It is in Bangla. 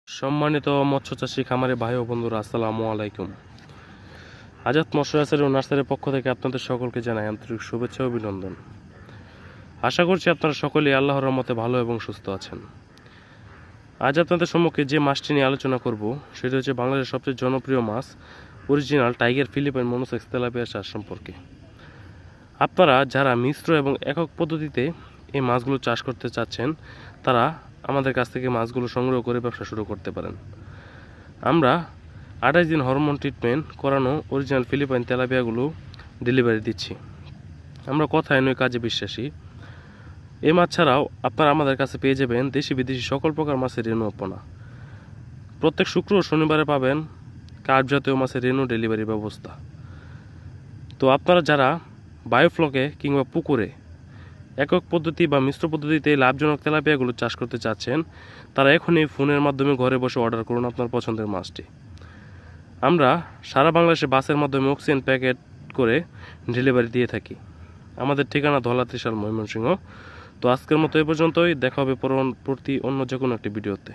সম্মানিত মৎস্য চাষী খামারে ভাই ও বন্ধুরা, আসসালামু আলাইকুম। আজাদ মৎস্য ও নার্সারির পক্ষ থেকে আপনাদের সকলকে জানাই আন্তরিক শুভেচ্ছা ও অভিনন্দন। আশা করছি আপনারা সকলেই আল্লাহর রহমতে ভালো এবং সুস্থ আছেন। আজ আপনাদের সম্মুখে যে মাছটি নিয়ে আলোচনা করব সেটি হচ্ছে বাংলাদেশের সবচেয়ে জনপ্রিয় মাছ original tiger Philippine monosex tilapia চাষ সম্পর্কে। আপনারা যারা মিশ্র এবং একক পদ্ধতিতে এই মাছগুলো চাষ করতে চাচ্ছেন তারা আমাদের কাছ থেকে মাছগুলো সংগ্রহ করে ব্যবসা শুরু করতে পারেন। আমরা 28 দিন হরমোন ট্রিটমেন্ট করানো অরিজিনাল ফিলিপাইন তেলাপিয়াগুলো ডেলিভারি দিচ্ছি। আমরা কথায় নয় কাজে বিশ্বাসী। এই মাছ ছাড়াও আপনারা আমাদের কাছে পেয়ে যাবেন দেশি বিদেশি সকল প্রকার মাছের রেণু অপনা। প্রত্যেক শুক্র ও শনিবারে পাবেন কার্প জাতীয় মাছের রেণু ডেলিভারি ব্যবস্থা। তো আপনারা যারা বায়োফ্লকে কিংবা পুকুরে একক পদ্ধতি বা মিশ্র পদ্ধতিতে লাভজনক তেলাপিয়াগুলো চাষ করতে চাচ্ছেন তারা এখনই ফোনের মাধ্যমে ঘরে বসে অর্ডার করুন আপনার পছন্দের মাছটি। আমরা সারা বাংলাদেশে বাসের মাধ্যমে অক্সিজেন প্যাকেট করে ডেলিভারি দিয়ে থাকি। আমাদের ঠিকানা ধলা ত্রিশাল, ময়মনসিংহ। তো আজকের মতো এ পর্যন্তই, দেখা হবে পরবর্তী অন্য যে কোনো একটি ভিডিওতে।